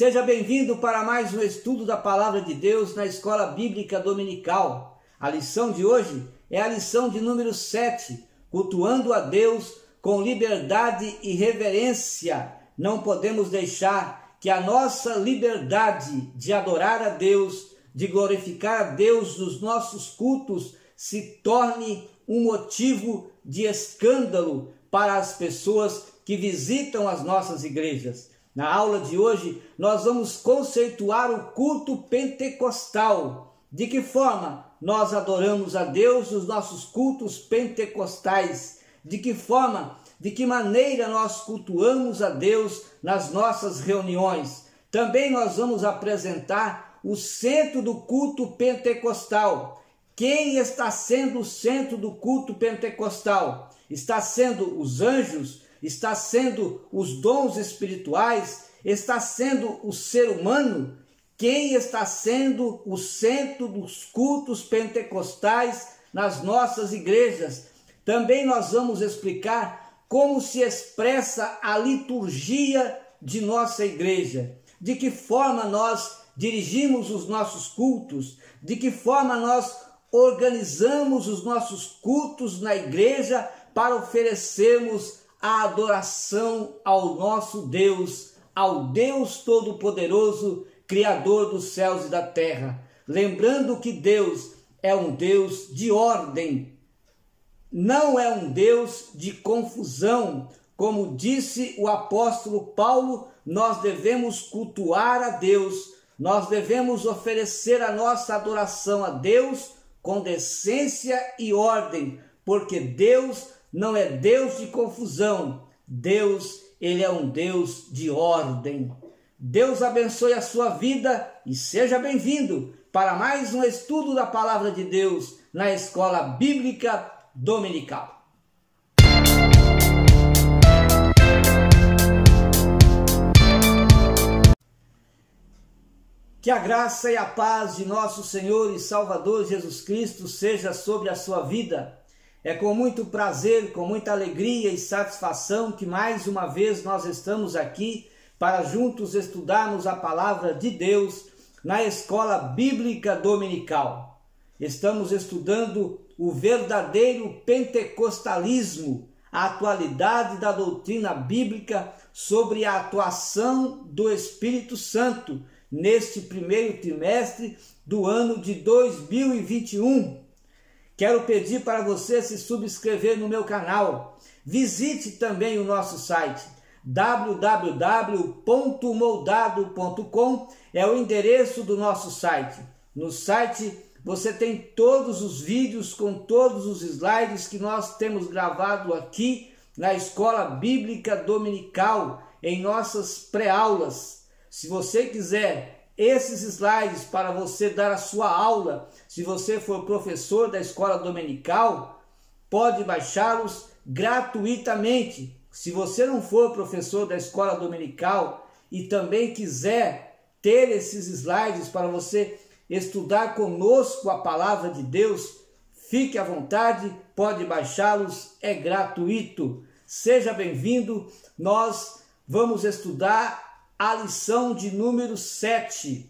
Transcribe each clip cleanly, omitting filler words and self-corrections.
Seja bem-vindo para mais um estudo da Palavra de Deus na Escola Bíblica Dominical. A lição de hoje é a lição de número 7, cultuando a Deus com liberdade e reverência. Não podemos deixar que a nossa liberdade de adorar a Deus, de glorificar a Deus nos nossos cultos, se torne um motivo de escândalo para as pessoas que visitam as nossas igrejas. Na aula de hoje, nós vamos conceituar o culto pentecostal. De que forma nós adoramos a Deus nos nossos cultos pentecostais? De que forma, de que maneira nós cultuamos a Deus nas nossas reuniões? Também nós vamos apresentar o centro do culto pentecostal. Quem está sendo o centro do culto pentecostal? Está sendo os anjos? Está sendo os dons espirituais? Está sendo o ser humano? Quem está sendo o centro dos cultos pentecostais nas nossas igrejas? Também nós vamos explicar como se expressa a liturgia de nossa igreja. De que forma nós dirigimos os nossos cultos? De que forma nós organizamos os nossos cultos na igreja para oferecermos a adoração ao nosso Deus, ao Deus Todo-Poderoso, Criador dos céus e da terra. Lembrando que Deus é um Deus de ordem, não é um Deus de confusão. Como disse o apóstolo Paulo, nós devemos cultuar a Deus, nós devemos oferecer a nossa adoração a Deus com decência e ordem, porque Deus não é Deus de confusão. Deus, Ele é um Deus de ordem. Deus abençoe a sua vida e seja bem-vindo para mais um estudo da Palavra de Deus na Escola Bíblica Dominical. Que a graça e a paz de nosso Senhor e Salvador Jesus Cristo seja sobre a sua vida. É com muito prazer, com muita alegria e satisfação que mais uma vez nós estamos aqui para juntos estudarmos a Palavra de Deus na Escola Bíblica Dominical. Estamos estudando o verdadeiro pentecostalismo, a atualidade da doutrina bíblica sobre a atuação do Espírito Santo neste primeiro trimestre do ano de 2021. Quero pedir para você se subscrever no meu canal. Visite também o nosso site www.moldado.com, é o endereço do nosso site. No site você tem todos os vídeos com todos os slides que nós temos gravado aqui na Escola Bíblica Dominical, em nossas pré-aulas. Se você quiser esses slides para você dar a sua aula, se você for professor da escola dominical, pode baixá-los gratuitamente. Se você não for professor da escola dominical e também quiser ter esses slides para você estudar conosco a palavra de Deus, fique à vontade, pode baixá-los, é gratuito. Seja bem-vindo. Nós vamos estudar a lição de número 7,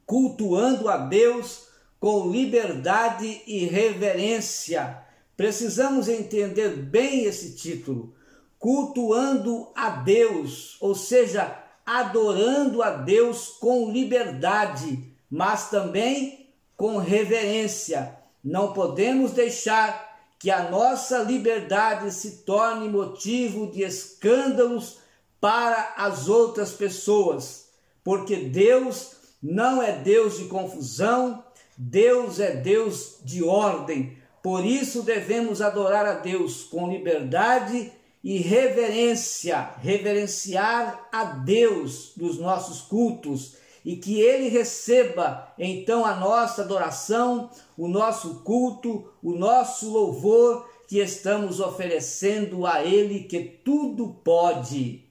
cultuando a Deus com liberdade e reverência. Precisamos entender bem esse título, cultuando a Deus, ou seja, adorando a Deus com liberdade, mas também com reverência. Não podemos deixar que a nossa liberdade se torne motivo de escândalos para as outras pessoas, porque Deus não é Deus de confusão, Deus é Deus de ordem. Por isso devemos adorar a Deus com liberdade e reverência, reverenciar a Deus nos nossos cultos, e que Ele receba então a nossa adoração, o nosso culto, o nosso louvor que estamos oferecendo a Ele, que tudo pode.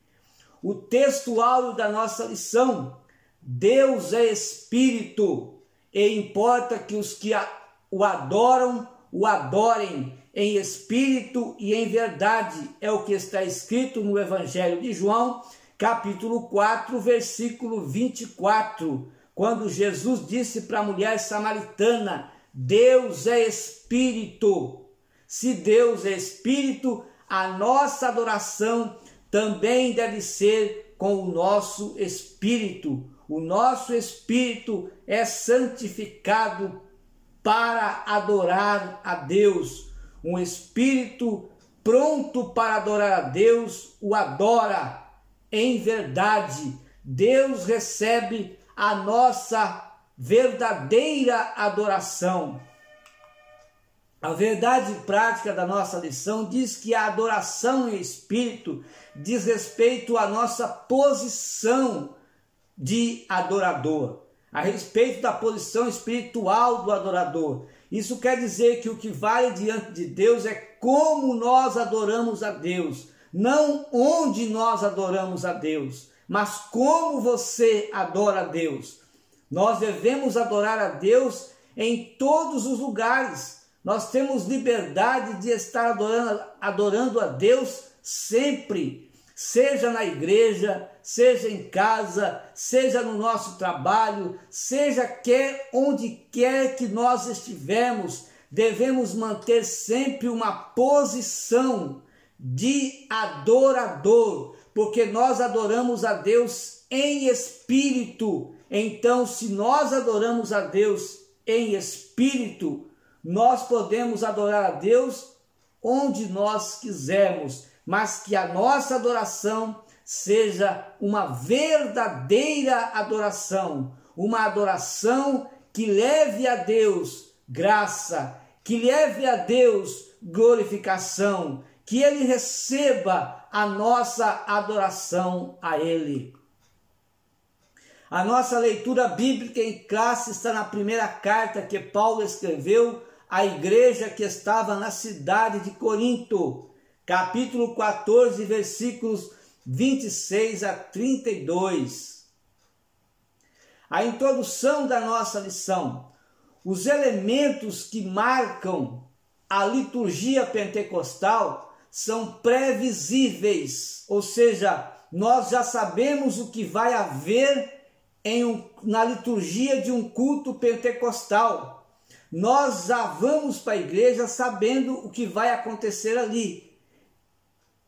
O texto áureo da nossa lição: Deus é Espírito, e importa que os que o adoram, o adorem em espírito e em verdade. É o que está escrito no Evangelho de João, capítulo 4, versículo 24, quando Jesus disse para a mulher samaritana: Deus é Espírito. Se Deus é Espírito, a nossa adoração também deve ser com o nosso espírito. O nosso espírito é santificado para adorar a Deus. Um espírito pronto para adorar a Deus o adora em verdade. Deus recebe a nossa verdadeira adoração. A verdade prática da nossa lição diz que a adoração em espírito diz respeito à nossa posição de adorador, a respeito da posição espiritual do adorador. Isso quer dizer que o que vale diante de Deus é como nós adoramos a Deus, não onde nós adoramos a Deus, mas como você adora a Deus. Nós devemos adorar a Deus em todos os lugares. Nós temos liberdade de estar adorando a Deus sempre, seja na igreja, seja em casa, seja no nosso trabalho, seja onde quer que nós estivermos, devemos manter sempre uma posição de adorador, porque nós adoramos a Deus em espírito. Então, se nós adoramos a Deus em espírito, nós podemos adorar a Deus onde nós quisermos, mas que a nossa adoração seja uma verdadeira adoração, uma adoração que leve a Deus graça, que leve a Deus glorificação, que Ele receba a nossa adoração a Ele. A nossa leitura bíblica em classe está na primeira carta que Paulo escreveu à igreja que estava na cidade de Corinto, capítulo 14, versículos 26 a 32. A introdução da nossa lição. Os elementos que marcam a liturgia pentecostal são previsíveis, ou seja, nós já sabemos o que vai haver na liturgia de um culto pentecostal. Nós já vamos para a igreja sabendo o que vai acontecer ali.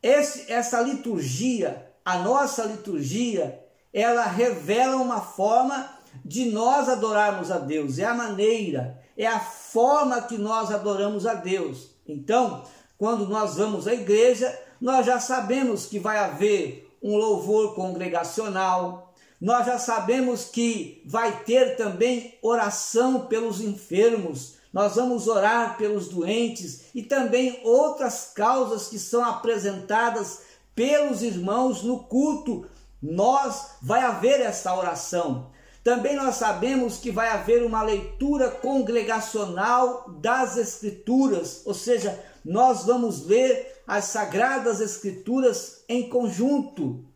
Essa liturgia, a nossa liturgia, ela revela uma forma de nós adorarmos a Deus. É a maneira, é a forma que nós adoramos a Deus. Então, quando nós vamos à igreja, nós já sabemos que vai haver um louvor congregacional. Nós já sabemos que vai ter também oração pelos enfermos, nós vamos orar pelos doentes e também outras causas que são apresentadas pelos irmãos no culto. Vai haver essa oração. Também nós sabemos que vai haver uma leitura congregacional das Escrituras, ou seja, nós vamos ler as Sagradas Escrituras em conjunto.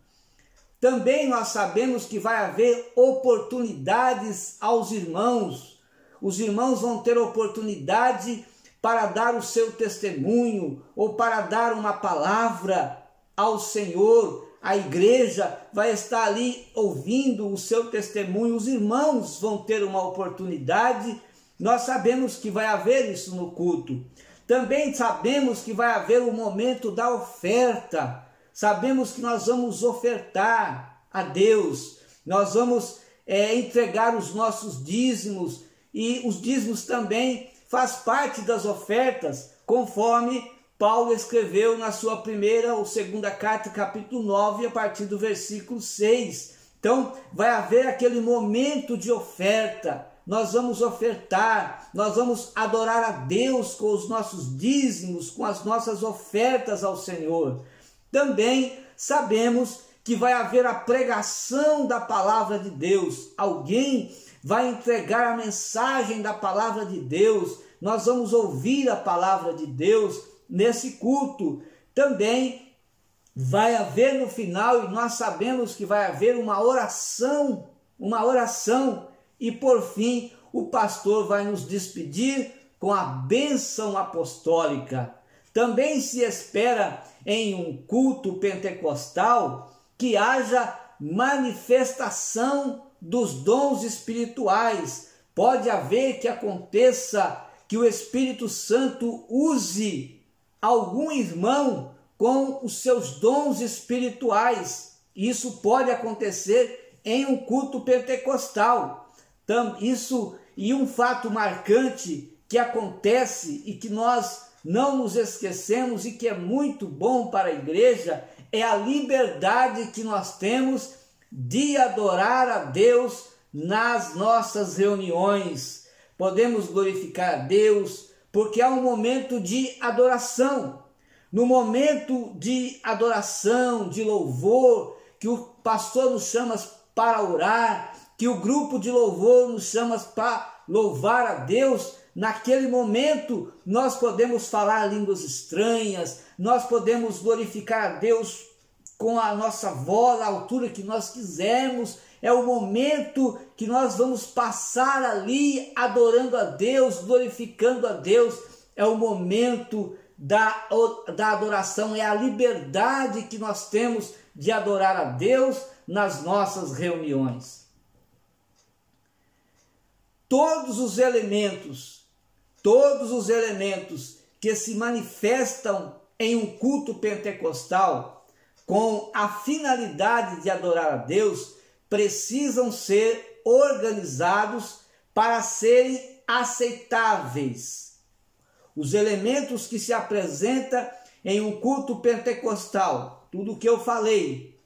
Também nós sabemos que vai haver oportunidades aos irmãos. Os irmãos vão ter oportunidade para dar o seu testemunho ou para dar uma palavra ao Senhor. A igreja vai estar ali ouvindo o seu testemunho. Os irmãos vão ter uma oportunidade. Nós sabemos que vai haver isso no culto. Também sabemos que vai haver o momento da oferta. Sabemos que nós vamos ofertar a Deus, nós vamos entregar os nossos dízimos, e os dízimos também faz parte das ofertas, conforme Paulo escreveu na sua primeira ou segunda carta, capítulo 9, a partir do versículo 6. Então, vai haver aquele momento de oferta, nós vamos ofertar, nós vamos adorar a Deus com os nossos dízimos, com as nossas ofertas ao Senhor. Também sabemos que vai haver a pregação da palavra de Deus. Alguém vai entregar a mensagem da palavra de Deus. Nós vamos ouvir a palavra de Deus nesse culto. Também vai haver no final, e nós sabemos que vai haver uma oração, e por fim o pastor vai nos despedir com a bênção apostólica. Também se espera em um culto pentecostal que haja manifestação dos dons espirituais. Pode haver que aconteça que o Espírito Santo use algum irmão com os seus dons espirituais. Isso pode acontecer em um culto pentecostal. Isso, e um fato marcante que acontece e que nós não nos esquecemos e que é muito bom para a igreja, é a liberdade que nós temos de adorar a Deus nas nossas reuniões. Podemos glorificar a Deus porque há um momento de adoração. No momento de adoração, de louvor, que o pastor nos chama para orar, que o grupo de louvor nos chama para louvar a Deus, naquele momento nós podemos falar línguas estranhas, nós podemos glorificar a Deus com a nossa voz, a altura que nós quisermos. É o momento que nós vamos passar ali adorando a Deus, glorificando a Deus. É o momento da adoração, é a liberdade que nós temos de adorar a Deus nas nossas reuniões. Todos os elementos que se manifestam em um culto pentecostal com a finalidade de adorar a Deus precisam ser organizados para serem aceitáveis. Os elementos que se apresentam em um culto pentecostal, tudo que eu falei,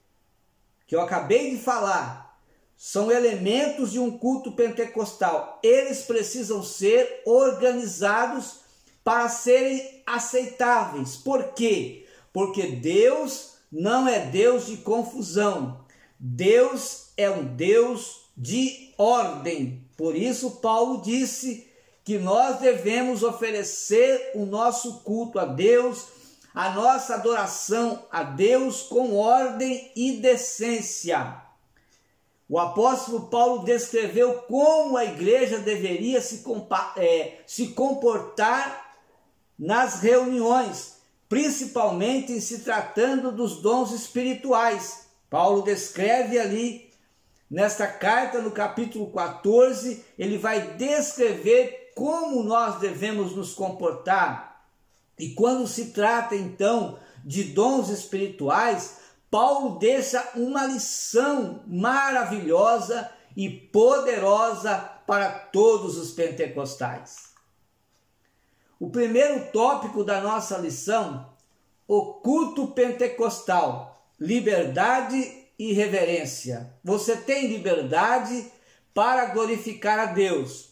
que eu acabei de falar, são elementos de um culto pentecostal. Eles precisam ser organizados para serem aceitáveis. Por quê? Porque Deus não é Deus de confusão. Deus é um Deus de ordem. Por isso Paulo disse que nós devemos oferecer o nosso culto a Deus, a nossa adoração a Deus com ordem e decência. O apóstolo Paulo descreveu como a igreja deveria se comportar nas reuniões, principalmente em se tratando dos dons espirituais. Paulo descreve ali, nesta carta, no capítulo 14, ele vai descrever como nós devemos nos comportar. E quando se trata, então, de dons espirituais, Paulo deixa uma lição maravilhosa e poderosa para todos os pentecostais. O primeiro tópico da nossa lição, o culto pentecostal, liberdade e reverência. Você tem liberdade para glorificar a Deus.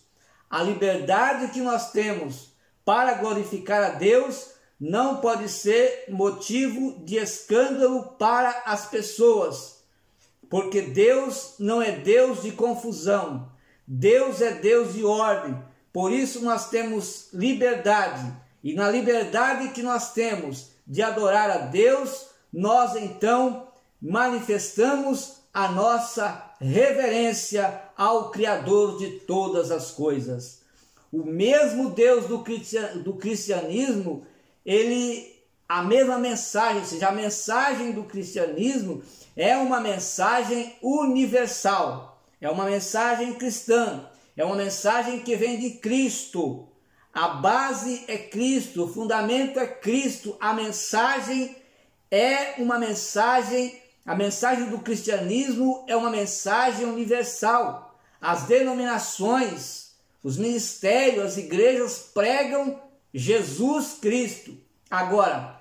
A liberdade que nós temos para glorificar a Deus não pode ser motivo de escândalo para as pessoas, porque Deus não é Deus de confusão, Deus é Deus de ordem. Por isso nós temos liberdade, e na liberdade que nós temos de adorar a Deus, nós então manifestamos a nossa reverência ao Criador de todas as coisas. O mesmo Deus do cristianismo, a mesma mensagem, ou seja, a mensagem do cristianismo é uma mensagem universal, é uma mensagem cristã, é uma mensagem que vem de Cristo. A base é Cristo, o fundamento é Cristo, a mensagem a mensagem do cristianismo é uma mensagem universal. As denominações, os ministérios, as igrejas pregam Jesus Cristo. Agora,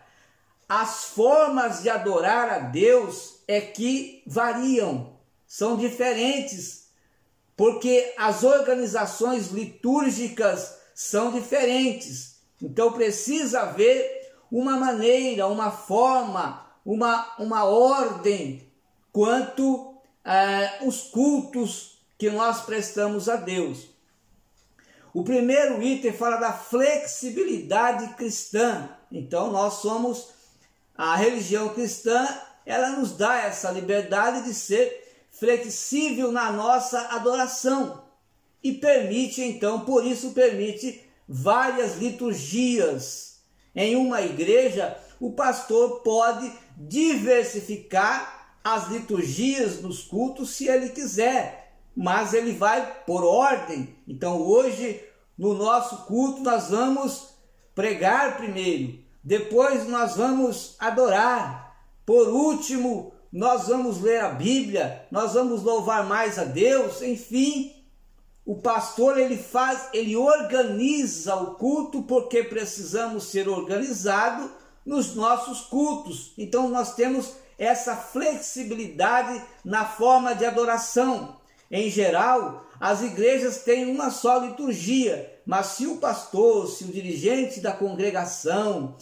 as formas de adorar a Deus é que variam, são diferentes, porque as organizações litúrgicas são diferentes. Então precisa haver uma maneira, uma forma, uma ordem quanto os cultos que nós prestamos a Deus. O primeiro item fala da flexibilidade cristã. Então a religião cristã, ela nos dá essa liberdade de ser flexível na nossa adoração e permite, então, por isso permite várias liturgias. Em uma igreja, o pastor pode diversificar as liturgias nos cultos se ele quiser, mas ele vai por ordem. Então hoje no nosso culto nós vamos pregar primeiro, depois nós vamos adorar, por último nós vamos ler a Bíblia, nós vamos louvar mais a Deus, enfim. O pastor ele organiza o culto porque precisamos ser organizados nos nossos cultos. Então nós temos essa flexibilidade na forma de adoração. Em geral, as igrejas têm uma só liturgia, mas se o pastor, se o dirigente da congregação,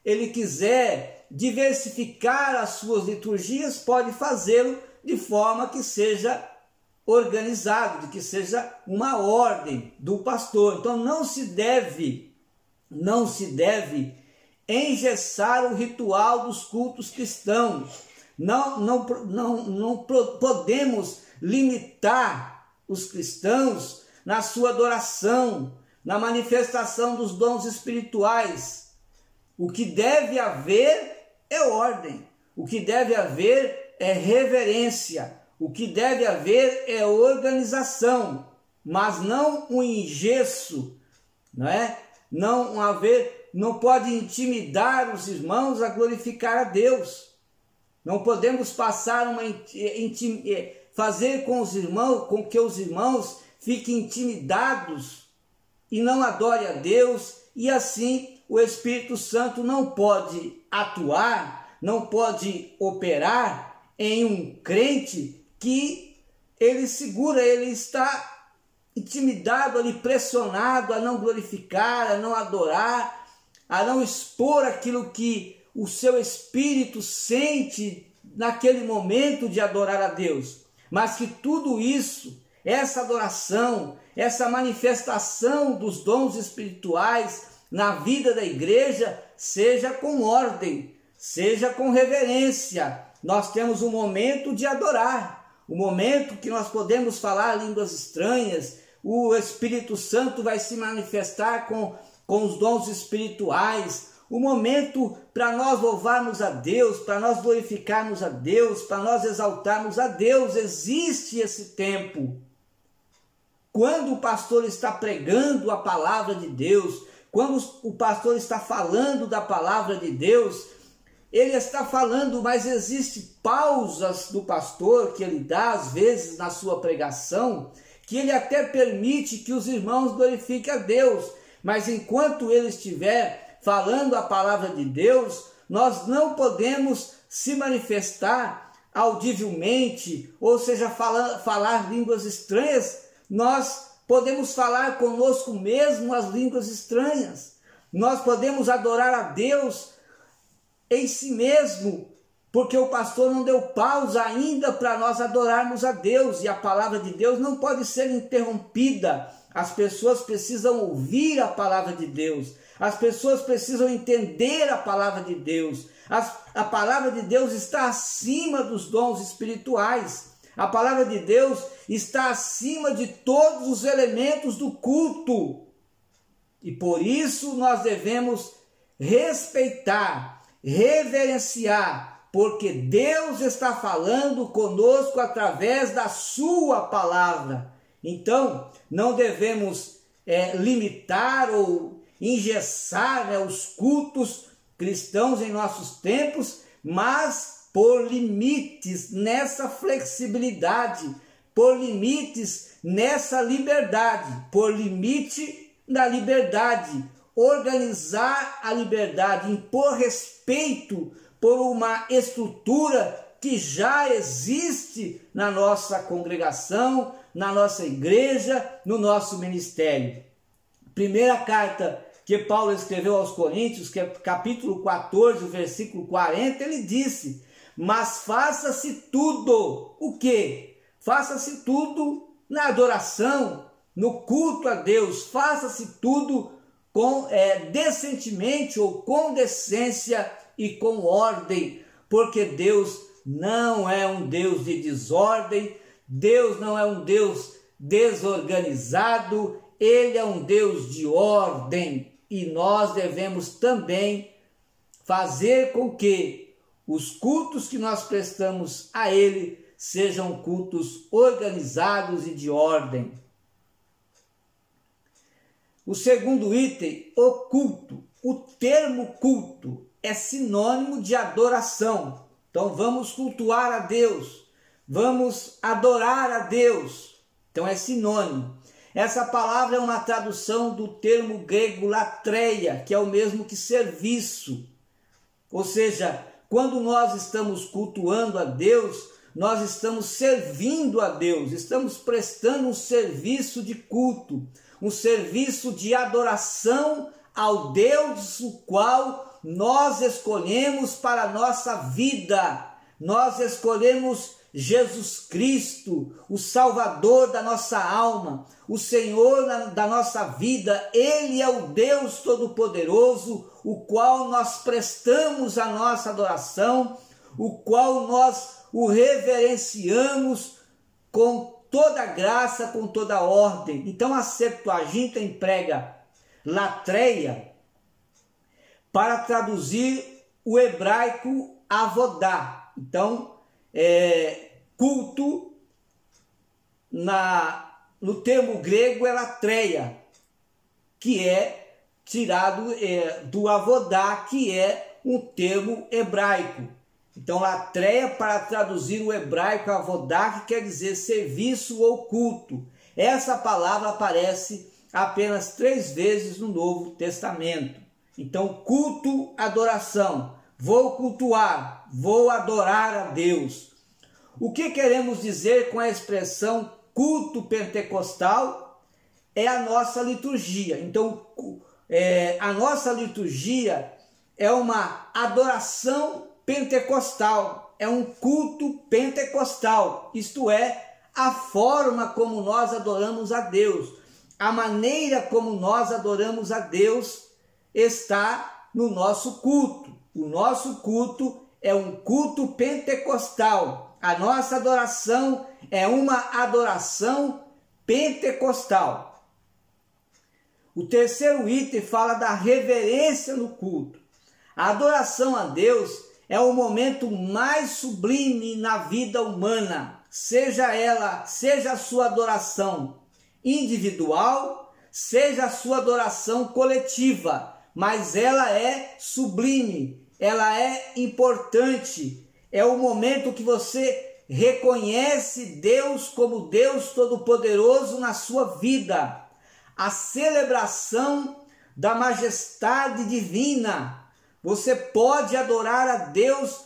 ele quiser diversificar as suas liturgias, pode fazê-lo de forma que seja organizado, de que seja uma ordem do pastor. Então não se deve engessar o ritual dos cultos cristãos. Não podemos limitar os cristãos na sua adoração, na manifestação dos dons espirituais. O que deve haver é ordem, o que deve haver é reverência, o que deve haver é organização, mas não um engesso, não é? Não pode intimidar os irmãos a glorificar a Deus. Não podemos fazer com que os irmãos fiquem intimidados e não adorem a Deus, e assim o Espírito Santo não pode atuar, não pode operar em um crente que ele está intimidado ali, pressionado a não glorificar, a não adorar, a não expor aquilo que o seu espírito sente naquele momento de adorar a Deus. Mas que tudo isso, essa adoração, essa manifestação dos dons espirituais na vida da igreja, seja com ordem, seja com reverência. Nós temos um momento de adorar, o momento que nós podemos falar línguas estranhas, o Espírito Santo vai se manifestar com os dons espirituais, o momento para nós louvarmos a Deus, para nós glorificarmos a Deus, para nós exaltarmos a Deus. Existe esse tempo. Quando o pastor está pregando a palavra de Deus, quando o pastor está falando da palavra de Deus, ele está falando, mas existem pausas do pastor que ele dá às vezes na sua pregação, que ele até permite que os irmãos glorifiquem a Deus, mas enquanto ele estiver falando a palavra de Deus, nós não podemos se manifestar audivelmente, ou seja, falar línguas estranhas. Nós podemos falar conosco mesmo as línguas estranhas. Nós podemos adorar a Deus em si mesmo, porque o pastor não deu pausa ainda para nós adorarmos a Deus, e a palavra de Deus não pode ser interrompida. As pessoas precisam ouvir a palavra de Deus, as pessoas precisam entender a palavra de Deus. A palavra de Deus está acima dos dons espirituais. A palavra de Deus está acima de todos os elementos do culto. E por isso nós devemos respeitar, reverenciar, porque Deus está falando conosco através da sua palavra. Então, não devemos limitar ou engessar os cultos cristãos em nossos tempos, mas por limites nessa flexibilidade, por limites nessa liberdade, por limite na liberdade, organizar a liberdade, impor respeito por uma estrutura que já existe na nossa congregação, na nossa igreja, no nosso ministério. Primeira carta que Paulo escreveu aos Coríntios, que é capítulo 14, versículo 40, ele disse: mas faça-se tudo. O quê? Faça-se tudo na adoração, no culto a Deus. Faça-se tudo decentemente ou com decência e com ordem, porque Deus não é um Deus de desordem, Deus não é um Deus desorganizado, Ele é um Deus de ordem, e nós devemos também fazer com que os cultos que nós prestamos a Ele sejam cultos organizados e de ordem. O segundo item, o culto. O termo culto é sinônimo de adoração. Então vamos cultuar a Deus, vamos adorar a Deus. Então é sinônimo. Essa palavra é uma tradução do termo grego latreia, que é o mesmo que serviço. Ou seja, quando nós estamos cultuando a Deus, nós estamos servindo a Deus, estamos prestando um serviço de culto, um serviço de adoração ao Deus o qual nós escolhemos para a nossa vida. Nós escolhemos Jesus Cristo, o Salvador da nossa alma, o Senhor da nossa vida. Ele é o Deus Todo-Poderoso, o qual nós prestamos a nossa adoração, o qual nós o reverenciamos com toda graça, com toda ordem. Então a Septuaginta emprega latreia para traduzir o hebraico avodá. Então, culto no termo grego é latreia, que é tirado do avodá, que é um termo hebraico. Então, latreia para traduzir o hebraico avodá, que quer dizer serviço ou culto. Essa palavra aparece apenas 3 vezes no Novo Testamento. Então, culto, adoração. Vou cultuar, vou adorar a Deus. O que queremos dizer com a expressão culto pentecostal? É a nossa liturgia. Então, a nossa liturgia é uma adoração pentecostal, é um culto pentecostal, isto é, a forma como nós adoramos a Deus, a maneira como nós adoramos a Deus está no nosso culto. O nosso culto é um culto pentecostal, a nossa adoração é uma adoração pentecostal. O terceiro item fala da reverência no culto. A adoração a Deus é o momento mais sublime na vida humana, seja a sua adoração individual, seja a sua adoração coletiva, mas ela é sublime, ela é importante, é o momento que você reconhece Deus como Deus Todo-Poderoso na sua vida, a celebração da majestade divina. Você pode adorar a Deus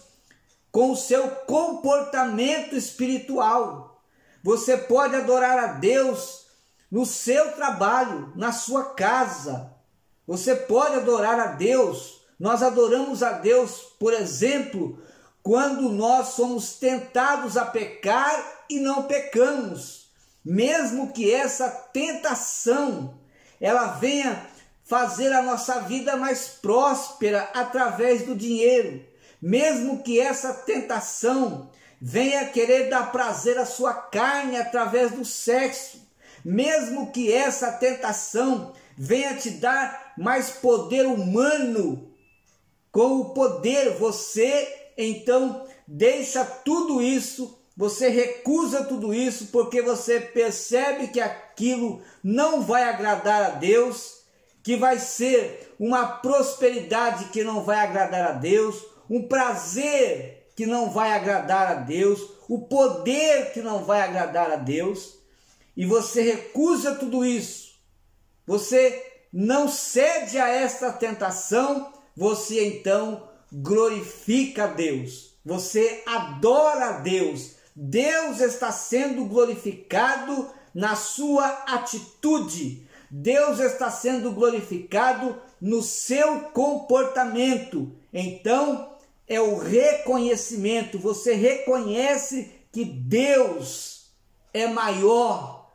com o seu comportamento espiritual. Você pode adorar a Deus no seu trabalho, na sua casa. Você pode adorar a Deus. Nós adoramos a Deus, por exemplo, quando nós somos tentados a pecar e não pecamos. Mesmo que essa tentação ela venha fazer a nossa vida mais próspera através do dinheiro, mesmo que essa tentação venha querer dar prazer à sua carne através do sexo, mesmo que essa tentação venha te dar mais poder humano, com o poder você então deixa tudo isso, você recusa tudo isso porque você percebe que aquilo não vai agradar a Deus, que vai ser uma prosperidade que não vai agradar a Deus, um prazer que não vai agradar a Deus, o poder que não vai agradar a Deus, e você recusa tudo isso, você não cede a esta tentação, você então glorifica a Deus, você adora a Deus, Deus está sendo glorificado na sua atitude, Deus está sendo glorificado no seu comportamento. Então, é o reconhecimento. Você reconhece que Deus é maior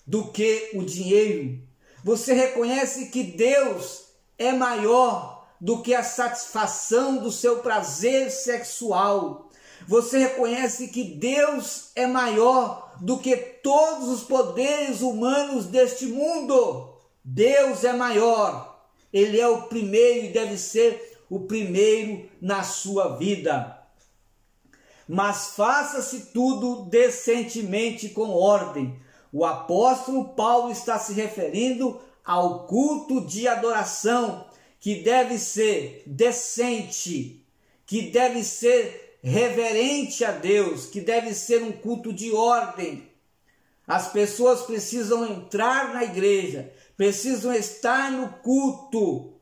do que o dinheiro. Você reconhece que Deus é maior do que a satisfação do seu prazer sexual. Você reconhece que Deus é maior do que todos os poderes humanos deste mundo. Deus é maior. Ele é o primeiro e deve ser o primeiro na sua vida. Mas faça-se tudo decentemente com ordem. O apóstolo Paulo está se referindo ao culto de adoração, que deve ser decente, que deve ser reverente a Deus, que deve ser um culto de ordem. As pessoas precisam entrar na igreja, precisam estar no culto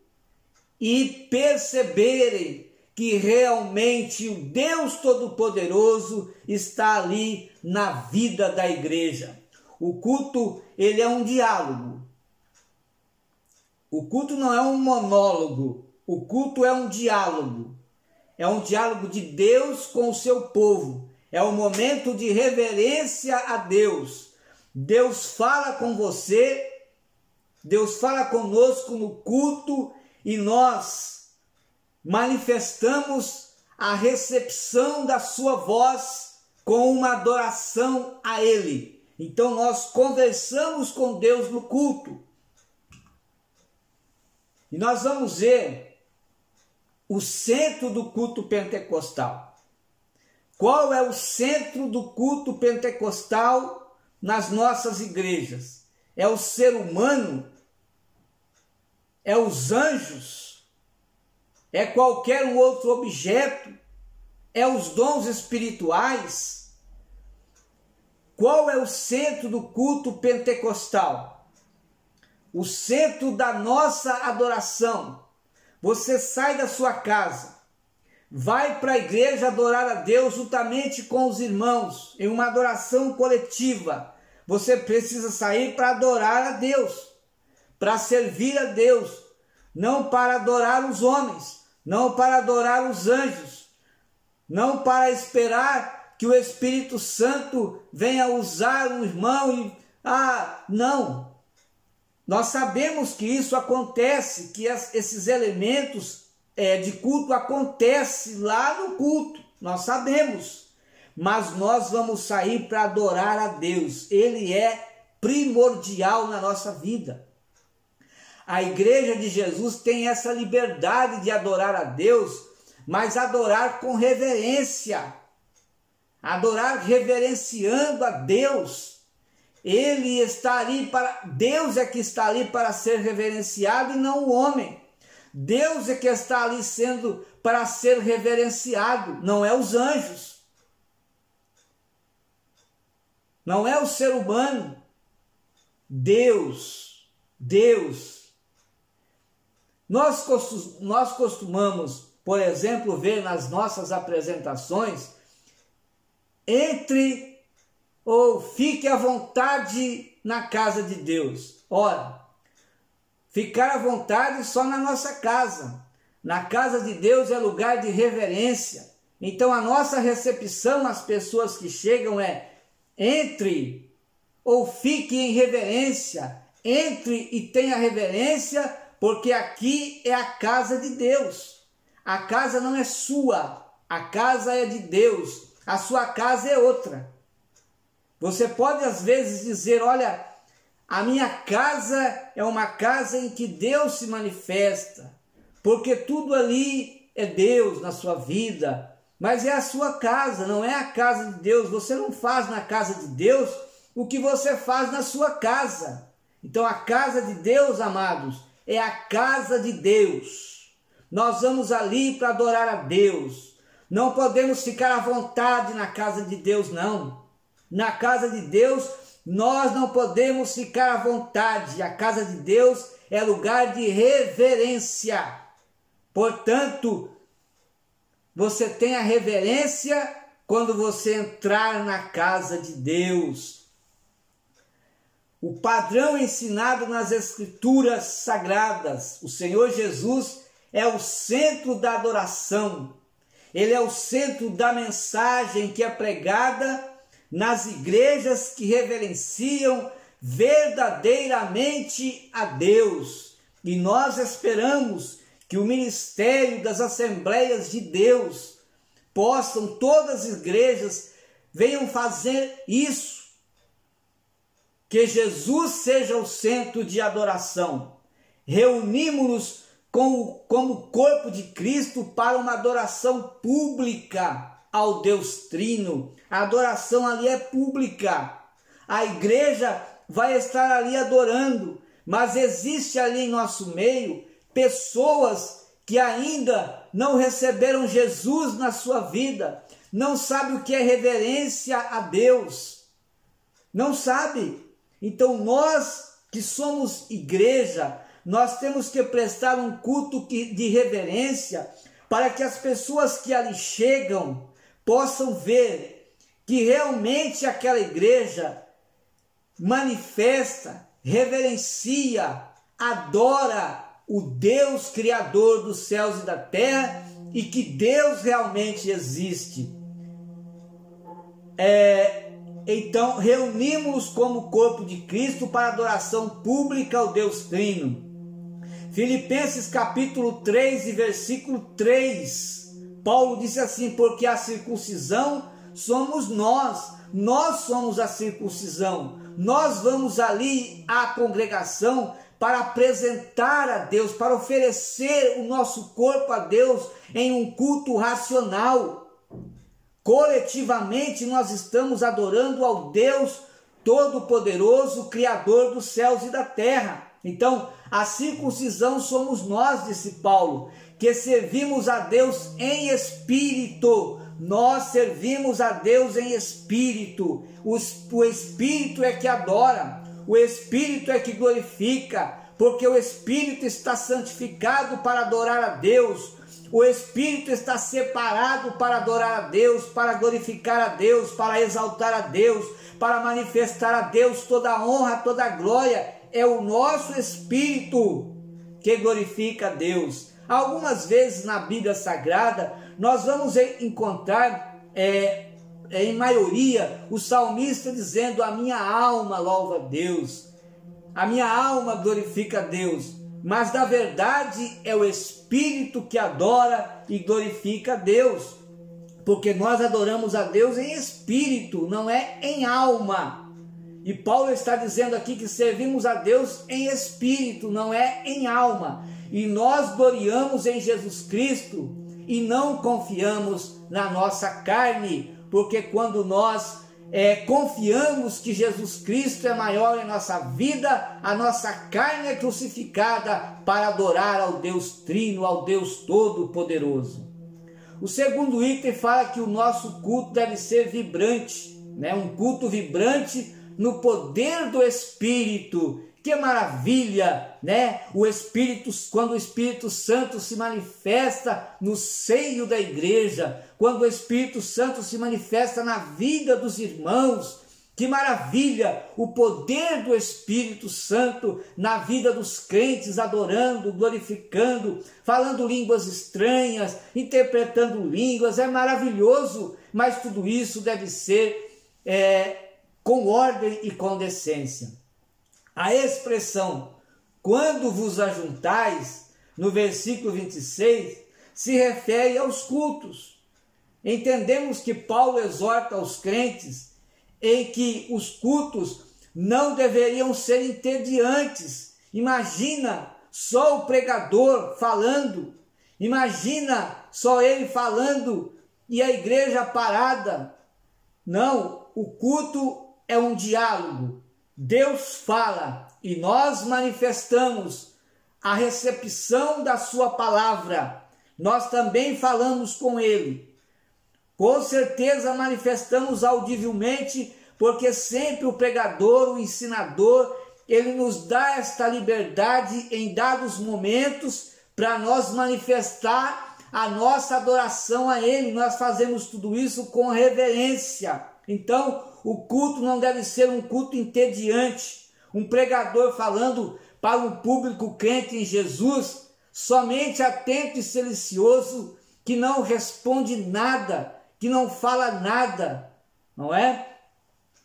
e perceberem que realmente o Deus Todo-Poderoso está ali na vida da igreja. O culto, ele é um diálogo. O culto não é um monólogo, o culto é um diálogo. É um diálogo de Deus com o seu povo. É um momento de reverência a Deus. Deus fala com você, Deus fala conosco no culto e nós manifestamos a recepção da sua voz com uma adoração a Ele. Então nós conversamos com Deus no culto. E nós vamos ver o centro do culto pentecostal. Qual é o centro do culto pentecostal nas nossas igrejas? É o ser humano? É os anjos? É qualquer um outro objeto? É os dons espirituais? Qual é o centro do culto pentecostal? O centro da nossa adoração. Você sai da sua casa, vai para a igreja adorar a Deus juntamente com os irmãos, em uma adoração coletiva. Você precisa sair para adorar a Deus, para servir a Deus, não para adorar os homens, não para adorar os anjos, não para esperar que o Espírito Santo venha usar um irmão e... não! Nós sabemos que isso acontece, que esses elementos de culto acontecem lá no culto, nós sabemos. Mas nós vamos sair para adorar a Deus, Ele é primordial na nossa vida. A igreja de Jesus tem essa liberdade de adorar a Deus, mas adorar com reverência, adorar reverenciando a Deus. Ele está ali para... Deus é que está ali para ser reverenciado e não o homem. Deus é que está ali sendo para ser reverenciado, não é os anjos. Não é o ser humano. Deus. Nós costumamos, por exemplo, ver nas nossas apresentações, entre ou fique à vontade na casa de Deus. Ora, ficar à vontade só na nossa casa. Na casa de Deus é lugar de reverência. Então a nossa recepção às pessoas que chegam é: entre ou fique em reverência. Entre e tenha reverência, porque aqui é a casa de Deus. A casa não é sua, a casa é de Deus. A sua casa é outra. Você pode às vezes dizer: olha, a minha casa é uma casa em que Deus se manifesta, porque tudo ali é Deus na sua vida, mas é a sua casa, não é a casa de Deus. Você não faz na casa de Deus o que você faz na sua casa. Então a casa de Deus, amados, é a casa de Deus. Nós vamos ali para adorar a Deus. Não podemos ficar à vontade na casa de Deus, não. Na casa de Deus, nós não podemos ficar à vontade. A casa de Deus é lugar de reverência. Portanto, você tem a reverência quando você entrar na casa de Deus. O padrão ensinado nas Escrituras Sagradas, o Senhor Jesus é o centro da adoração. Ele é o centro da mensagem que é pregada nas igrejas que reverenciam verdadeiramente a Deus. E nós esperamos que o ministério das Assembleias de Deus possam, todas as igrejas, venham fazer isso. Que Jesus seja o centro de adoração. Reunimos-nos como corpo de Cristo para uma adoração pública ao Deus Trino. A adoração ali é pública. A igreja vai estar ali adorando, mas existe ali em nosso meio pessoas que ainda não receberam Jesus na sua vida, não sabe o que é reverência a Deus, não sabe. Então nós que somos igreja, nós temos que prestar um culto de reverência para que as pessoas que ali chegam possam ver que realmente aquela igreja manifesta, reverencia, adora o Deus Criador dos céus e da terra e que Deus realmente existe. Então, reunimos-nos como corpo de Cristo para adoração pública ao Deus Trino. Filipenses capítulo 3 e versículo 3, Paulo disse assim: porque a circuncisão somos nós somos a circuncisão, nós vamos ali à congregação para apresentar a Deus, para oferecer o nosso corpo a Deus em um culto racional. Coletivamente nós estamos adorando ao Deus Todo-Poderoso, Criador dos céus e da terra. Então, a circuncisão somos nós, disse Paulo, que servimos a Deus em espírito. Nós servimos a Deus em espírito. O Espírito é que adora, o Espírito é que glorifica, porque o Espírito está santificado para adorar a Deus. O Espírito está separado para adorar a Deus, para glorificar a Deus, para exaltar a Deus, para manifestar a Deus toda a honra, toda a glória. É o nosso Espírito que glorifica a Deus. Algumas vezes na Bíblia Sagrada, nós vamos encontrar, em maioria, o salmista dizendo: a minha alma louva a Deus, a minha alma glorifica a Deus. Mas na verdade é o Espírito que adora e glorifica a Deus, porque nós adoramos a Deus em espírito, não é em alma. E Paulo está dizendo aqui que servimos a Deus em espírito, não é em alma. E nós gloriamos em Jesus Cristo e não confiamos na nossa carne, porque quando nós confiamos que Jesus Cristo é maior em nossa vida, a nossa carne é crucificada para adorar ao Deus Trino, ao Deus Todo-Poderoso. O segundo item fala que o nosso culto deve ser vibrante, né? Um culto vibrante no poder do Espírito. Que maravilha, né? O Espírito, quando o Espírito Santo se manifesta no seio da igreja, quando o Espírito Santo se manifesta na vida dos irmãos, que maravilha o poder do Espírito Santo na vida dos crentes, adorando, glorificando, falando línguas estranhas, interpretando línguas, é maravilhoso, mas tudo isso deve ser com ordem e com decência. A expressão quando vos ajuntais, no versículo 26, se refere aos cultos. Entendemos que Paulo exorta os crentes em que os cultos não deveriam ser entediantes. Imagina só o pregador falando, imagina só ele falando e a igreja parada. Não, o culto é um diálogo. Deus fala e nós manifestamos a recepção da sua palavra. Nós também falamos com ele. Com certeza manifestamos audivelmente, porque sempre o pregador, o ensinador, ele nos dá esta liberdade em dados momentos para nós manifestar a nossa adoração a ele. Nós fazemos tudo isso com reverência. Então, o culto não deve ser um culto entediante, um pregador falando para um público crente em Jesus, somente atento e silencioso, que não responde nada, que não fala nada, não é?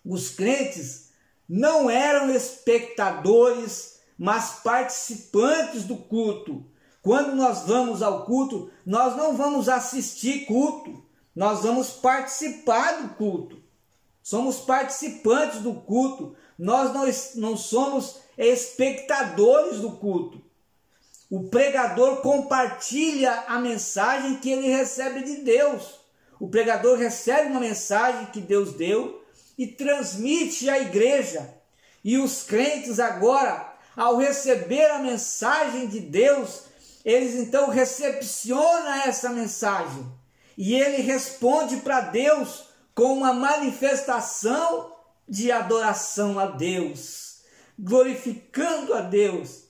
Os crentes não eram espectadores, mas participantes do culto. Quando nós vamos ao culto, nós não vamos assistir culto, nós vamos participar do culto. Somos participantes do culto, nós não somos espectadores do culto. o pregador compartilha a mensagem que ele recebe de Deus. O pregador recebe uma mensagem que Deus deu e transmite à igreja. E os crentes agora, ao receber a mensagem de Deus, eles então recepcionam essa mensagem. E ele responde para Deus com uma manifestação de adoração a Deus, glorificando a Deus,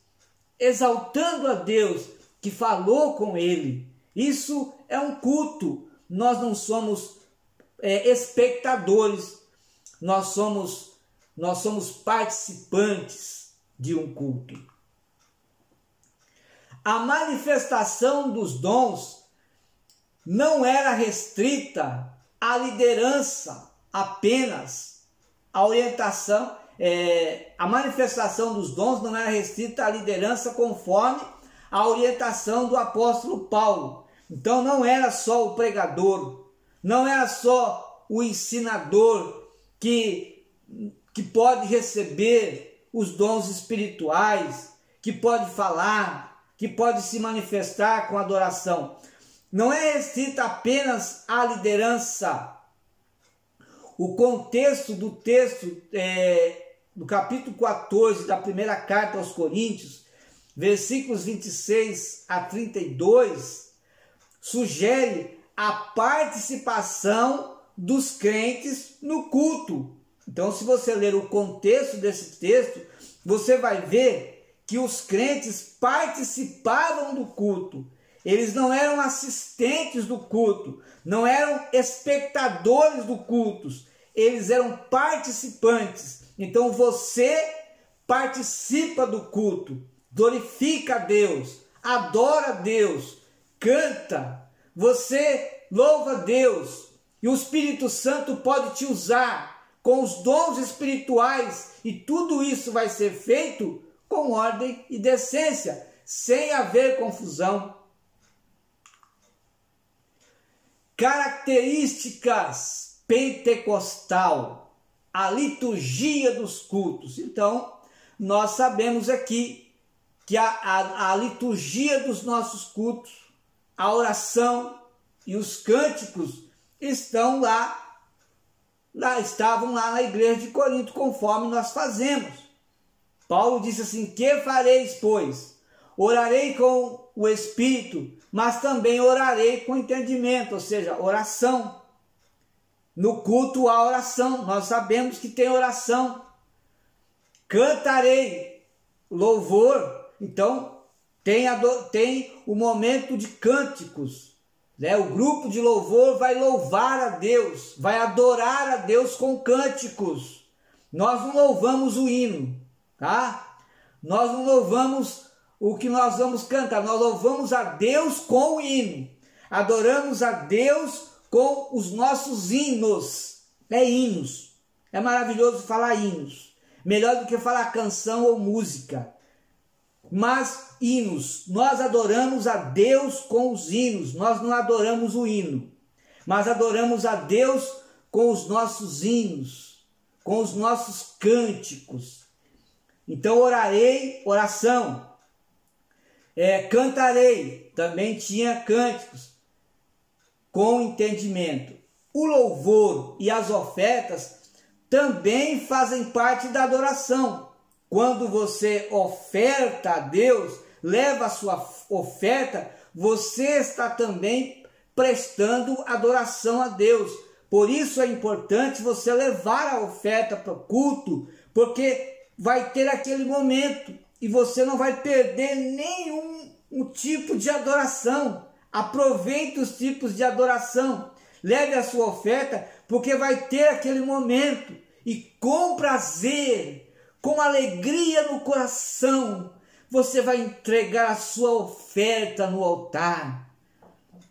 exaltando a Deus que falou com ele. Isso é um culto. Nós não somos espectadores, nós somos participantes de um culto. A manifestação dos dons não era restrita à liderança apenas. A orientação, a manifestação dos dons não era restrita à liderança conforme a orientação do apóstolo Paulo. Então não era só o pregador, não era só o ensinador que pode receber os dons espirituais, que pode falar, que pode se manifestar com adoração. Não é restrita apenas à liderança. O contexto do texto do capítulo 14 da primeira carta aos Coríntios, versículos 26 a 32, sugere a participação dos crentes no culto. Então, se você ler o contexto desse texto, você vai ver que os crentes participavam do culto. Eles não eram assistentes do culto, não eram espectadores do culto, eles eram participantes. Então você participa do culto, glorifica a Deus, adora a Deus, canta, você louva a Deus, e o Espírito Santo pode te usar com os dons espirituais, e tudo isso vai ser feito com ordem e decência, sem haver confusão. Características pentecostal, a liturgia dos cultos. Então, nós sabemos aqui que a liturgia dos nossos cultos, a oração e os cânticos estavam lá na igreja de Corinto, conforme nós fazemos. Paulo disse assim: que fareis, pois? Orarei com o Espírito, mas também orarei com entendimento, ou seja, oração. No culto há oração, nós sabemos que tem oração. Cantarei, louvor, então tem o momento de cânticos, né? O grupo de louvor vai louvar a Deus, vai adorar a Deus com cânticos. Nós não louvamos o hino, tá? Nós não louvamos o que nós vamos cantar, nós louvamos a Deus com o hino, adoramos a Deus com os nossos hinos. Hinos, é maravilhoso falar hinos, melhor do que falar canção ou música, mas hinos, nós adoramos a Deus com os hinos, nós não adoramos o hino, mas adoramos a Deus com os nossos hinos, com os nossos cânticos. Então orarei, oração. Cantarei, também tinha cânticos, com entendimento. O louvor e as ofertas também fazem parte da adoração. Quando você oferta a Deus, leva a sua oferta, você está também prestando adoração a Deus. Por isso é importante você levar a oferta para o culto, porque vai ter aquele momento e você não vai perder nenhum tipo de adoração. Aproveite os tipos de adoração. Leve a sua oferta, porque vai ter aquele momento. E com prazer, com alegria no coração, você vai entregar a sua oferta no altar.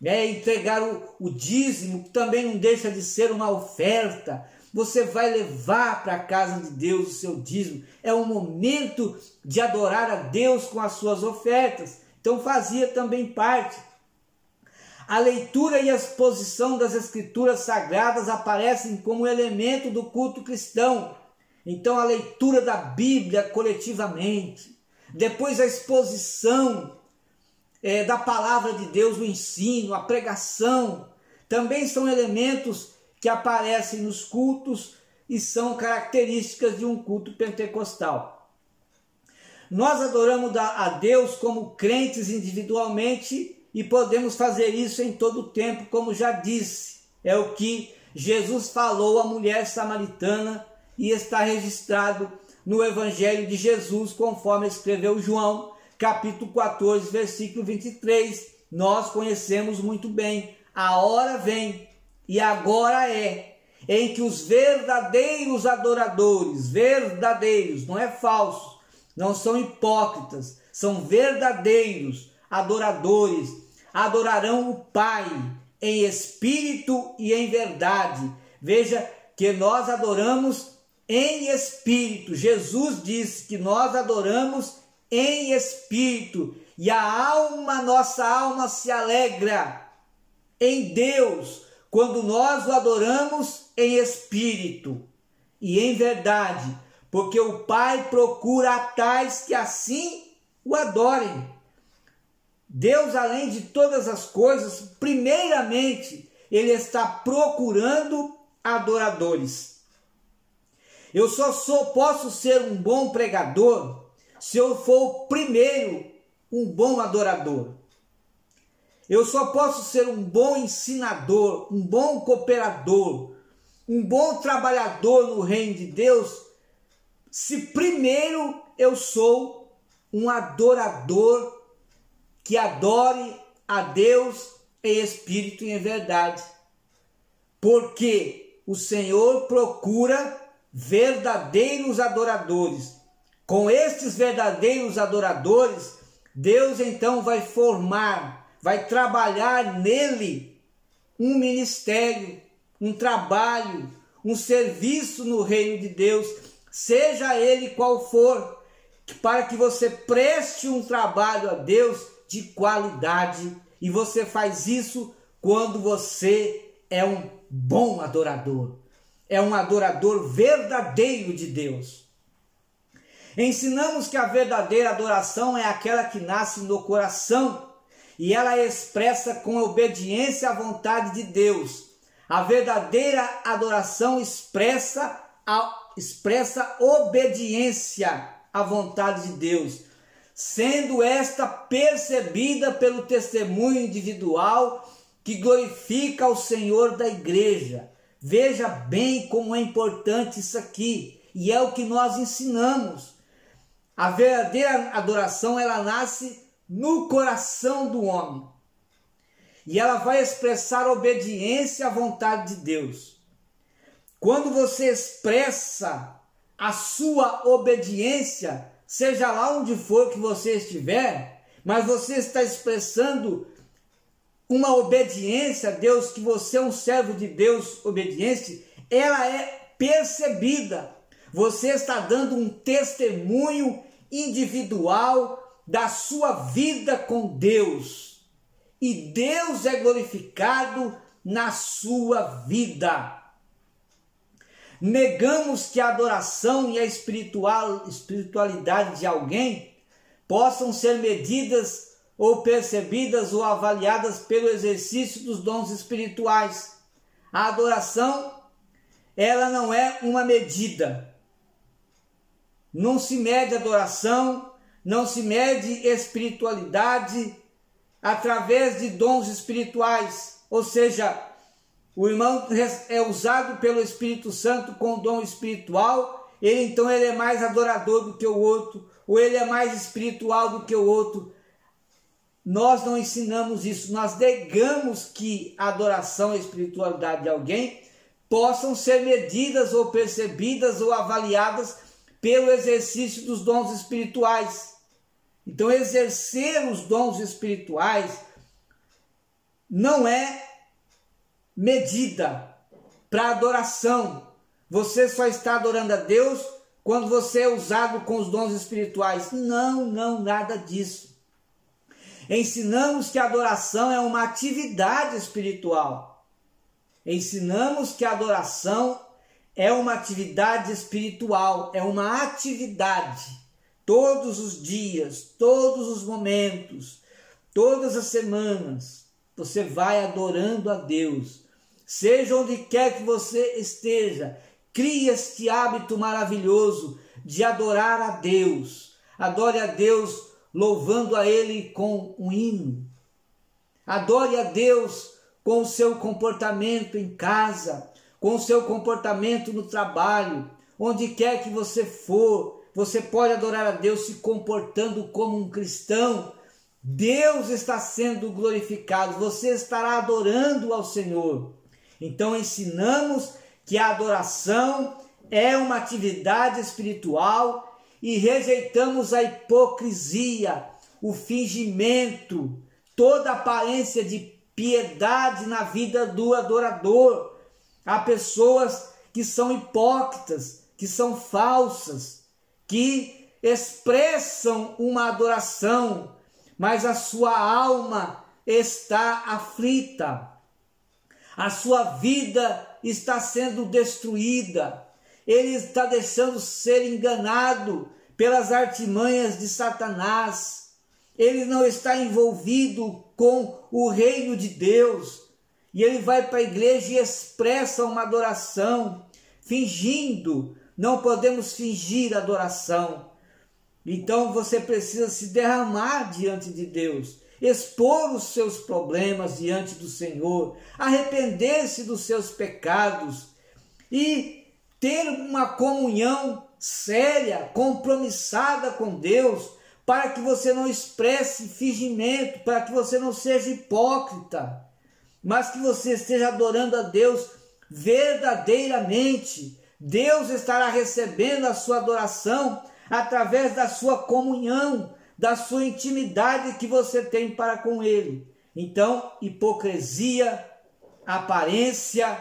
Entregar o dízimo, que também não deixa de ser uma oferta. Você vai levar para a casa de Deus o seu dízimo. É um momento de adorar a Deus com as suas ofertas. Então fazia também parte. A leitura e a exposição das escrituras sagradas aparecem como elemento do culto cristão. Então a leitura da Bíblia coletivamente, depois a exposição da palavra de Deus, o ensino, a pregação, também são elementos que aparecem nos cultos e são características de um culto pentecostal. Nós adoramos a Deus como crentes individualmente e podemos fazer isso em todo o tempo, como já disse. É o que Jesus falou à mulher samaritana e está registrado no Evangelho de Jesus, conforme escreveu João, capítulo 14, versículo 23. Nós conhecemos muito bem. A hora vem, e agora é, em que os verdadeiros adoradores, verdadeiros, não é falsos, não são hipócritas, são verdadeiros adoradores, adorarão o Pai em espírito e em verdade. Veja que nós adoramos em espírito. Jesus disse que nós adoramos em espírito, e nossa alma se alegra em Deus quando nós o adoramos em espírito e em verdade, porque o Pai procura a tais que assim o adorem. Deus, além de todas as coisas, primeiramente, Ele está procurando adoradores. Eu posso ser um bom pregador se eu for primeiro um bom adorador. Eu só posso ser um bom ensinador, um bom cooperador, um bom trabalhador no reino de Deus, se primeiro eu sou um adorador que adore a Deus em espírito e em verdade. Porque o Senhor procura verdadeiros adoradores. Com estes verdadeiros adoradores, Deus então vai formar, vai trabalhar nele um ministério, um trabalho, um serviço no reino de Deus, seja ele qual for, para que você preste um trabalho a Deus de qualidade. E você faz isso quando você é um bom adorador, é um adorador verdadeiro de Deus. Ensinamos que a verdadeira adoração é aquela que nasce no coração e ela é expressa com obediência à vontade de Deus. A verdadeira adoração expressa obediência à vontade de Deus, sendo esta percebida pelo testemunho individual que glorifica ao Senhor da igreja. Veja bem como é importante isso aqui, e é o que nós ensinamos. A verdadeira adoração, ela nasce no coração do homem. E ela vai expressar obediência à vontade de Deus. Quando você expressa a sua obediência, seja lá onde for que você estiver, mas você está expressando uma obediência a Deus, que você é um servo de Deus obediente, ela é percebida. Você está dando um testemunho individual da sua vida com Deus. E Deus é glorificado na sua vida. Negamos que a adoração e a espiritualidade de alguém possam ser medidas ou percebidas ou avaliadas pelo exercício dos dons espirituais. A adoração, ela não é uma medida. Não se mede adoração, não se mede espiritualidade através de dons espirituais. Ou seja, o irmão é usado pelo Espírito Santo com o dom espiritual, ele é mais adorador do que o outro, ou ele é mais espiritual do que o outro. Nós não ensinamos isso, nós negamos que a adoração e a espiritualidade de alguém possam ser medidas ou percebidas ou avaliadas pelo exercício dos dons espirituais. Então, exercer os dons espirituais não é medida para adoração. Você só está adorando a Deus quando você é usado com os dons espirituais. Não, nada disso. Ensinamos que a adoração é uma atividade espiritual. Ensinamos que a adoração é uma atividade espiritual, é uma atividade. Todos os dias, todos os momentos, todas as semanas, você vai adorando a Deus. Seja onde quer que você esteja, crie este hábito maravilhoso de adorar a Deus. Adore a Deus louvando a Ele com um hino. Adore a Deus com o seu comportamento em casa, com o seu comportamento no trabalho, onde quer que você for, você pode adorar a Deus se comportando como um cristão. Deus está sendo glorificado, você estará adorando ao Senhor. Então ensinamos que a adoração é uma atividade espiritual e rejeitamos a hipocrisia, o fingimento, toda aparência de piedade na vida do adorador. Há pessoas que são hipócritas, que são falsas, que expressam uma adoração, mas a sua alma está aflita, a sua vida está sendo destruída, ele está deixando ser enganado pelas artimanhas de Satanás, ele não está envolvido com o reino de Deus, e ele vai para a igreja e expressa uma adoração, fingindo. Não podemos fingir adoração. Então você precisa se derramar diante de Deus, expor os seus problemas diante do Senhor, arrepender-se dos seus pecados e ter uma comunhão séria, compromissada com Deus, para que você não expresse fingimento, para que você não seja hipócrita, mas que você esteja adorando a Deus verdadeiramente. Deus estará recebendo a sua adoração através da sua comunhão, da sua intimidade que você tem para com Ele. Então, hipocrisia, aparência,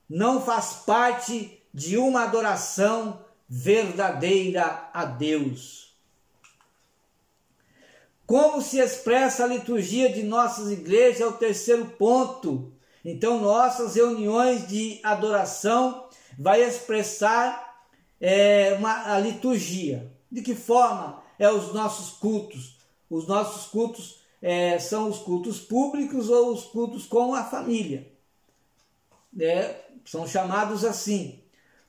não faz parte de uma adoração verdadeira a Deus. Como se expressa a liturgia de nossas igrejas é o terceiro ponto. Então, nossas reuniões de adoração vai expressar a liturgia. De que forma os nossos cultos? Os nossos cultos são os cultos públicos ou os cultos com a família. São chamados assim,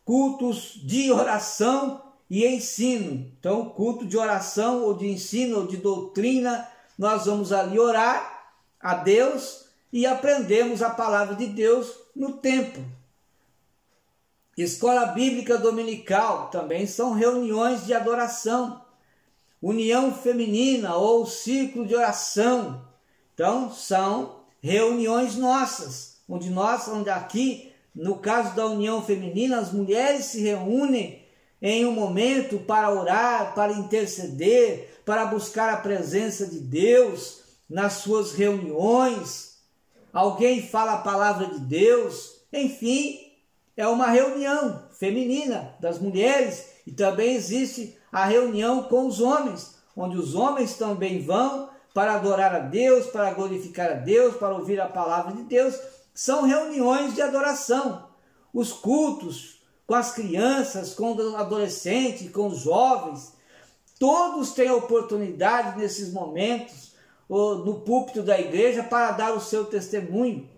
cultos de oração e ensino. Então, culto de oração ou de ensino ou de doutrina, nós vamos ali orar a Deus e aprendemos a palavra de Deus no templo. Escola Bíblica Dominical também são reuniões de adoração. União Feminina ou Círculo de Oração. Então, são reuniões nossas, onde aqui, no caso da União Feminina, as mulheres se reúnem em um momento para orar, para interceder, para buscar a presença de Deus nas suas reuniões. Alguém fala a palavra de Deus, enfim, é uma reunião feminina das mulheres, e também existe a reunião com os homens, onde os homens também vão para adorar a Deus, para glorificar a Deus, para ouvir a palavra de Deus. São reuniões de adoração. Os cultos com as crianças, com os adolescentes, com os jovens, todos têm a oportunidade nesses momentos, no púlpito da igreja, para dar o seu testemunho,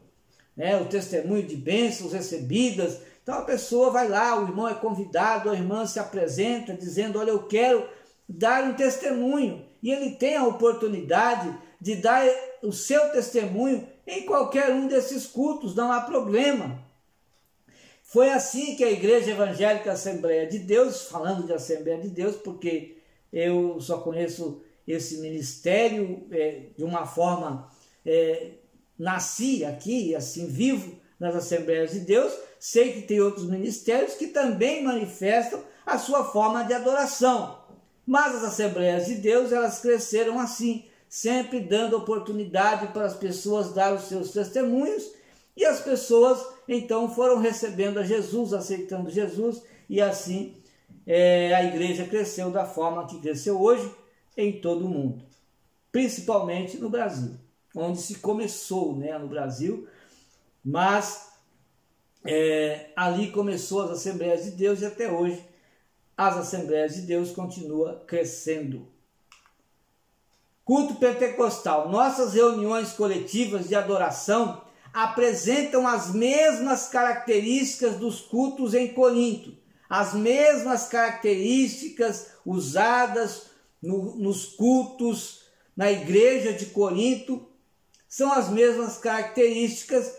o testemunho de bênçãos recebidas. Então a pessoa vai lá, o irmão é convidado, a irmã se apresenta dizendo: olha, eu quero dar um testemunho, e ele tem a oportunidade de dar o seu testemunho em qualquer um desses cultos, não há problema. Foi assim que a Igreja Evangélica Assembleia de Deus, falando de Assembleia de Deus, porque eu só conheço esse ministério de uma forma, nasci aqui, assim, vivo nas Assembleias de Deus, sei que tem outros ministérios que também manifestam a sua forma de adoração. Mas as Assembleias de Deus, elas cresceram assim, sempre dando oportunidade para as pessoas dar os seus testemunhos, e as pessoas então foram recebendo a Jesus, aceitando Jesus, e assim a igreja cresceu da forma que cresceu hoje em todo o mundo, principalmente no Brasil, onde se começou, no Brasil, mas ali começou as Assembleias de Deus, e até hoje as Assembleias de Deus continuam crescendo. Culto pentecostal. Nossas reuniões coletivas de adoração apresentam as mesmas características dos cultos em Corinto, as mesmas características usadas nos cultos na igreja de Corinto, são as mesmas características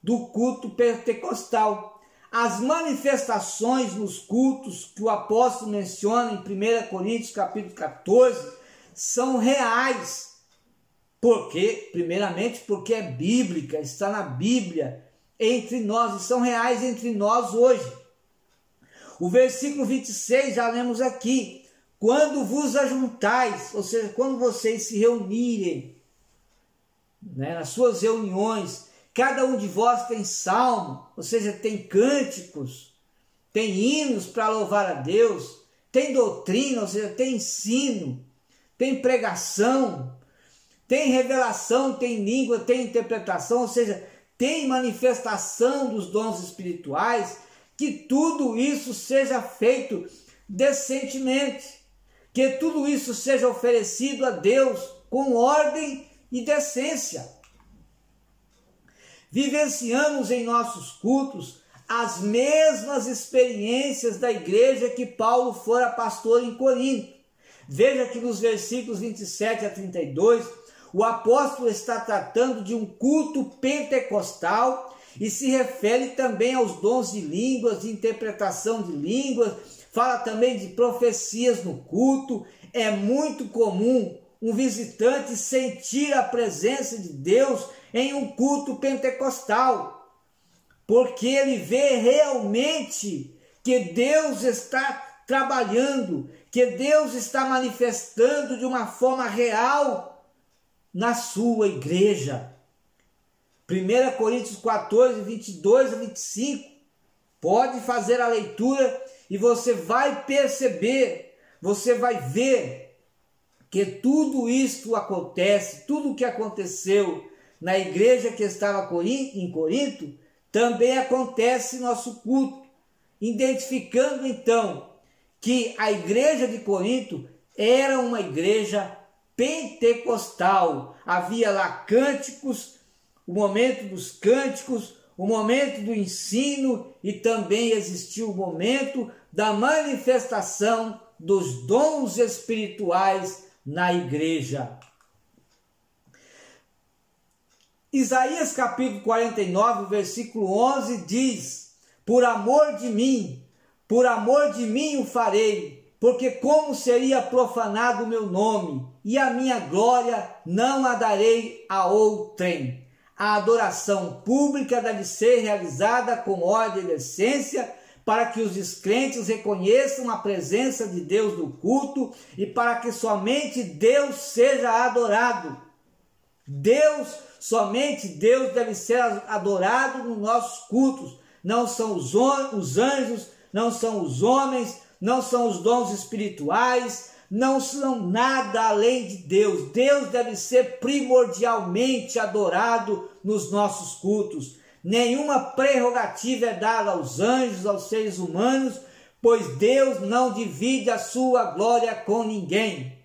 do culto pentecostal. As manifestações nos cultos que o apóstolo menciona em 1 Coríntios capítulo 14 são reais. Por quê? Primeiramente porque é bíblica, está na Bíblia entre nós e são reais entre nós hoje. O versículo 26 já lemos aqui. Quando vos ajuntais, ou seja, quando vocês se reunirem, nas suas reuniões, cada um de vós tem salmo, ou seja, tem cânticos, tem hinos para louvar a Deus, tem doutrina, ou seja, tem ensino, tem pregação, tem revelação, tem língua, tem interpretação, ou seja, tem manifestação dos dons espirituais, que tudo isso seja feito decentemente, que tudo isso seja oferecido a Deus com ordem e decência. Vivenciamos em nossos cultos as mesmas experiências da igreja que Paulo fora pastor em Corinto. Veja que nos versículos 27 a 32, o apóstolo está tratando de um culto pentecostal e se refere também aos dons de línguas, de interpretação de línguas, fala também de profecias no culto. É muito comum um visitante sentir a presença de Deus em um culto pentecostal, porque ele vê realmente que Deus está trabalhando, que Deus está manifestando de uma forma real na sua igreja. 1 Coríntios 14, 22 a 25, pode fazer a leitura e você vai perceber, você vai ver que tudo isto acontece, tudo o que aconteceu na igreja que estava em Corinto, também acontece em nosso culto, identificando então que a igreja de Corinto era uma igreja pentecostal. Havia lá cânticos, o momento dos cânticos, o momento do ensino e também existiu o momento da manifestação dos dons espirituais na igreja. Isaías capítulo 49, versículo 11 diz: por amor de mim o farei, porque como seria profanado o meu nome, e a minha glória não a darei a outrem. A adoração pública deve ser realizada com ordem e decência, para que os descrentes reconheçam a presença de Deus no culto e para que somente Deus seja adorado. Somente Deus deve ser adorado nos nossos cultos. Não são os anjos, não são os homens, não são os dons espirituais, não são nada além de Deus. Deus deve ser primordialmente adorado nos nossos cultos. Nenhuma prerrogativa é dada aos anjos, aos seres humanos, pois Deus não divide a sua glória com ninguém.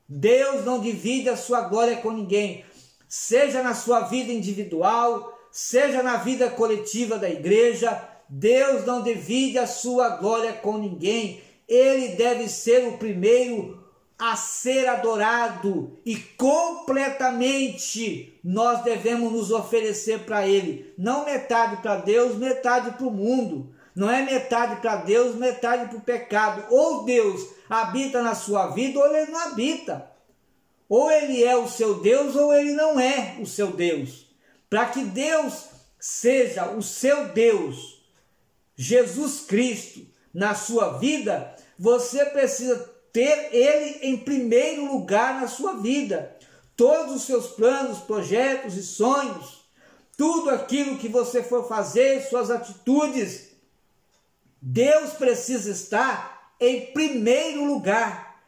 Deus não divide a sua glória com ninguém, seja na sua vida individual, seja na vida coletiva da igreja. Deus não divide a sua glória com ninguém. Ele deve ser o primeiro a ser adorado e completamente nós devemos nos oferecer para Ele. Não metade para Deus, metade para o mundo. Não é metade para Deus, metade para o pecado. Ou Deus habita na sua vida ou Ele não habita. Ou Ele é o seu Deus ou Ele não é o seu Deus. Para que Deus seja o seu Deus, Jesus Cristo, na sua vida, você precisa ter Ele em primeiro lugar na sua vida. Todos os seus planos, projetos e sonhos, tudo aquilo que você for fazer, suas atitudes, Deus precisa estar em primeiro lugar.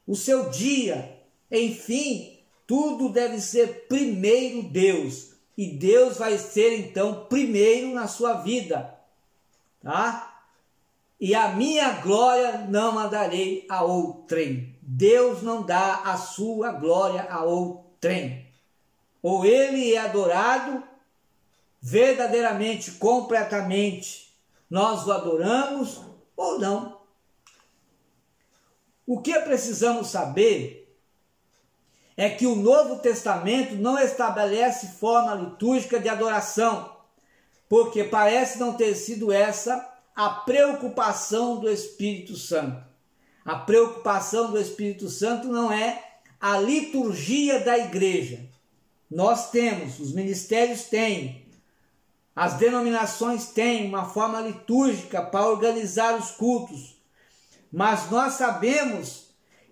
O seu dia, enfim, tudo deve ser primeiro Deus. E Deus vai ser então primeiro na sua vida, tá? e a minha glória não a darei a outrem. Deus não dá a sua glória a outrem. Ou ele é adorado verdadeiramente, completamente, nós o adoramos ou não. O que precisamos saber é que o Novo Testamento não estabelece forma litúrgica de adoração, porque parece não ter sido essa a preocupação do Espírito Santo. A preocupação do Espírito Santo não é a liturgia da igreja. Nós temos, os ministérios têm, as denominações têm uma forma litúrgica para organizar os cultos, mas nós sabemos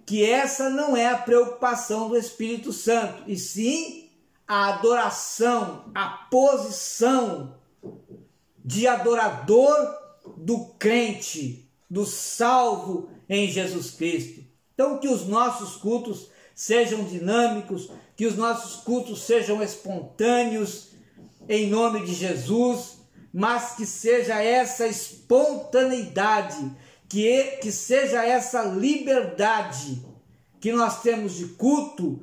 que essa não é a preocupação do Espírito Santo, e sim a adoração, a posição de adorador do crente, do salvo em Jesus Cristo. Então, que os nossos cultos sejam dinâmicos, que os nossos cultos sejam espontâneos, em nome de Jesus, mas que seja essa espontaneidade, que seja essa liberdade que nós temos de culto,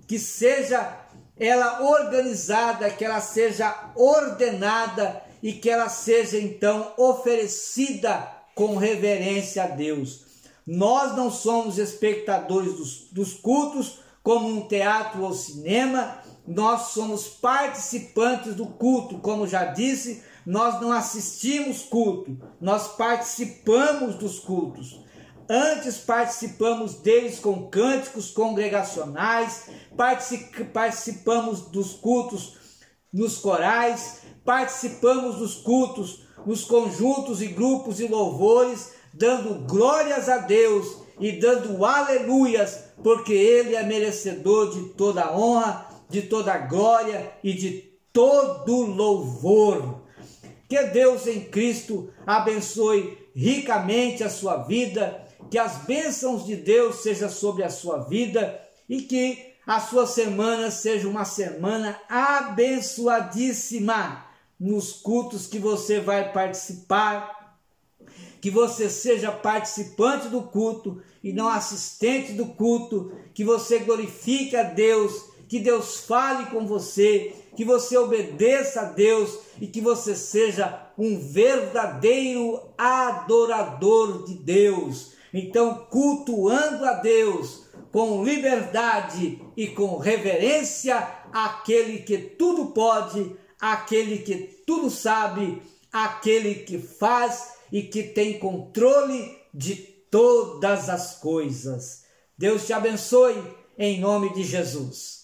que seja ela organizada, que ela seja ordenada e que ela seja então oferecida com reverência a Deus. Nós não somos espectadores dos cultos como um teatro ou cinema, nós somos participantes do culto, como já disse, nós não assistimos culto, nós participamos dos cultos. Antes participamos deles com cânticos congregacionais, participamos dos cultos nos corais, participamos dos cultos nos conjuntos e grupos e louvores, dando glórias a Deus e dando aleluias, porque Ele é merecedor de toda honra, de toda glória e de todo louvor. Que Deus em Cristo abençoe ricamente a sua vida, que as bênçãos de Deus sejam sobre a sua vida e que a sua semana seja uma semana abençoadíssima nos cultos que você vai participar, que você seja participante do culto e não assistente do culto, que você glorifique a Deus, que Deus fale com você, que você obedeça a Deus e que você seja um verdadeiro adorador de Deus. Então, cultuando a Deus com liberdade e com reverência, aquele que tudo pode, aquele que tudo sabe, aquele que faz e que tem controle de todas as coisas. Deus te abençoe em nome de Jesus.